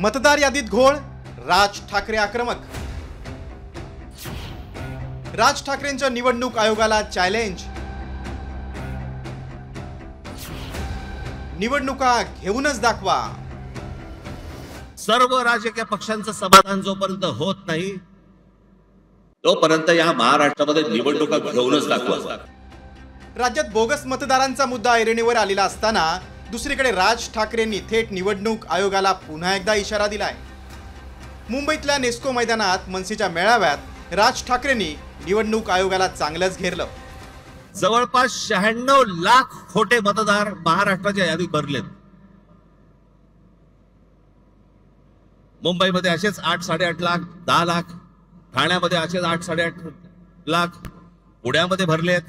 मतदार यादीत घोळ, राज ठाकरे आक्रमक। राज ठाकरेंच्या निवडणूक आयोगाला चॅलेंज। निवडणुका घेऊनच दाखवा। सर्व राजकीय पक्षांचं समाधान जोपर्यंत होत नाही तोपर्यंत या महाराष्ट्रामध्ये निवडणुका घेऊनच दाखवा। राज्यात बोगस मतदारांचा मुद्दा ऐरणीवर आलेला असताना दुसरीकडे राज ठाकरेंनी थेट निवडणूक आयोगाला पुन्हा एकदा इशारा दिलाय। मुंबईतल्या नेस्को मैदानात मनसेच्या मेळाव्यात राज ठाकरेंनी निवडणूक आयोगाला चांगलंच घेरलं। जवळपास 96 लाख खोटे मतदार महाराष्ट्राच्या यादीत भरलेत। मुंबईमध्ये असेच 8, 8.5 लाख, 10 लाख, ठाण्यामध्ये असेच 8, 8.5 लाख, पुण्यामध्ये भरलेत,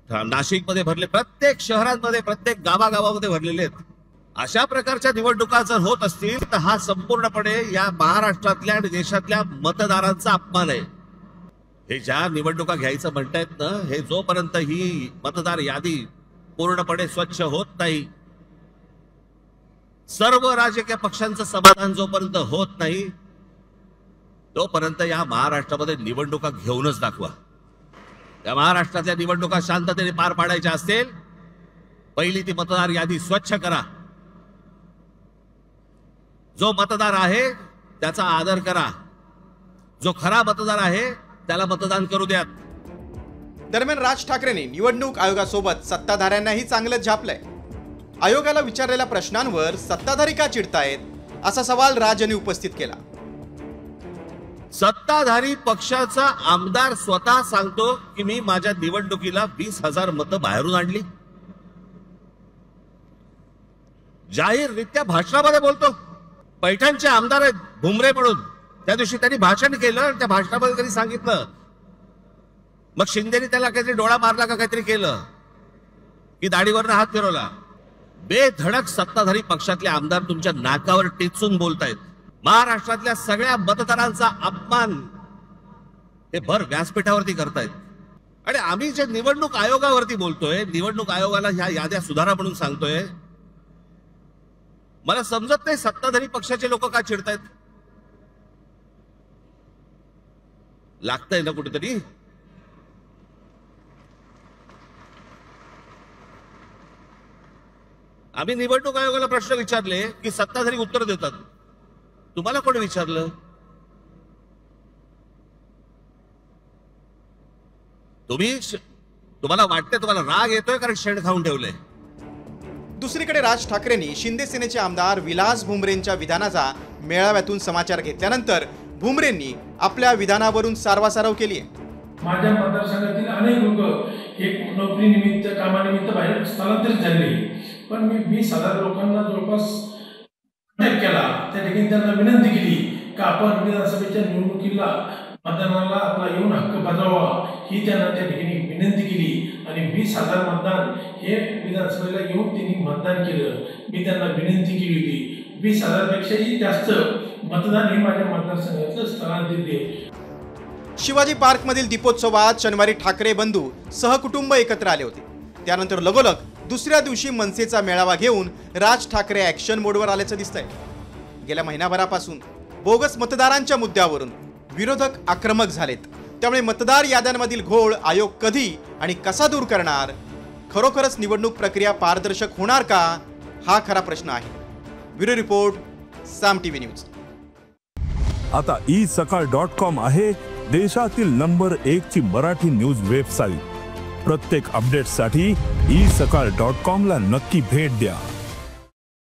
नाशिकमध्ये भरले, प्रत्येक शहरांमध्ये, प्रत्येक गावागावामध्ये भरलेले आहेत। अशा प्रकारच्या निवडणुका जर होत असतील तर हा संपूर्णपणे या महाराष्ट्रातल्या आणि देशातल्या मतदारांचा अपमान आहे। हे ज्या निवडणुका घ्यायचं म्हणतायत ना, हे जोपर्यंत ही मतदार यादी पूर्णपणे स्वच्छ होत नाही, सर्व राजकीय पक्षांचं समाधान जोपर्यंत होत नाही तोपर्यंत या महाराष्ट्रामध्ये निवडणुका घेऊनच दाखवा। या महाराष्ट्रातल्या निवडणुका शांततेने पार पाडायच्या असतील, पहिली ती मतदार यादी स्वच्छ करा। जो मतदार आहे त्याचा आदर करा, जो खरा मतदार आहे त्याला मतदान करू द्या। दरम्यान राज ठाकरेंनी निवडणूक आयोगासोबत सत्ताधाऱ्यांनाही चांगलंच झापलंय। आयोगाला विचारलेल्या प्रश्नांवर सत्ताधारी का चिडतायत असा सवाल राज यांनी उपस्थित केला। सत्ताधारी पक्षाचा आमदार स्वतः सांगतो की मी माझ्या निवडणुकीला 20,000 मतं बाहेरून आणली। जाहीररित्या भाषणामध्ये बोलतो। पैठणचे आमदार आहेत भुमरे म्हणून, त्या दिवशी त्यांनी भाषण केलं, त्या भाषणामध्ये त्यांनी सांगितलं, मग शिंदेनी त्याला काहीतरी डोळा मारला का काहीतरी केलं की दाढीवरनं हात फिरवला। बेधडक सत्ताधारी पक्षातले आमदार तुमच्या नाकावर टिचून बोलतायत। महाराष्ट्रातल्या सगळ्या मतदारांचा अपमान हे भर व्यासपीठावरती करतायत। आणि आम्ही जे निवडणूक आयोगावरती बोलतोय, निवडणूक आयोगाला ह्या याद्या सुधारा म्हणून सांगतोय, मला समजत नाही सत्ताधारी पक्षाचे लोक का चिडतायत। लागतंय ना कुठेतरी। आम्ही निवडणूक आयोगाला प्रश्न विचारले की सत्ताधारी उत्तर देतात। तुम्हाला कोणी विचारलं? तुम्हाला वाटतंय, तुम्हाला राग येतोय कारण शेण खाऊन ठेवलंय। दुसरीकडे राज ठाकरेंनी शिंदे सेनेचे आमदार विलास भुमरेंच्या विधानाचा मेळाव्यातून समाचार घेतल्यानंतर भुमरेंनी आपल्या विधानावरून सारवासारव केली आहे। माझ्या मतदारसंघातील अनेक लोक हे नोकरीनिमित्त, कामानिमित्त बाहेर स्थलांतरित झाले, पण मी 20,000 लोकांना जवळपास केला। त्या ठिकाणी त्यांना विनंती केली की आपण विधानसभेच्या निवडणुकीला मतदानाला आपला येऊन हक्क बजावा, ही त्यांना त्या ठिकाणी विनंती केली। आणि 20,000 मतदान हे विधानसभेला येऊन त्यांनी मतदान केलं। मी त्यांना विनंती केली होती, 20,000 पेक्षाही जास्त मतदान हे माझ्या मतदारसंघाचं स्थलांतरित आहे। शिवाजी पार्क मधील दीपोत्सवात शनिवारी ठाकरे बंधू सहकुटुंब एकत्र आले होते। त्यानंतर लगोलग दुसऱ्या दिवशी मनसेचा मेळावा घेऊन राज ठाकरे ऍक्शन मोडवर आल्याचं दिसतंय। गेल्या महिनाभरापासून बोगस मतदारांच्या मुद्द्यावरून विरोधक आक्रमक झालेत। त्यामुळे मतदार याद्यांमधील घोळ आयोग कधी आणि कसा दूर करणार? खरोखरच निवडणूक प्रक्रिया पारदर्शक होणार का? हा खरा प्रश्न आहे। ब्युरो रिपोर्ट, साम टीव्ही न्यूज। आता isakal.com आहे देशातील नंबर 1 ची मराठी न्यूज वेबसाईट। प्रत्येक अपडेटसाठी isakal.com ला नक्की भेट द्या।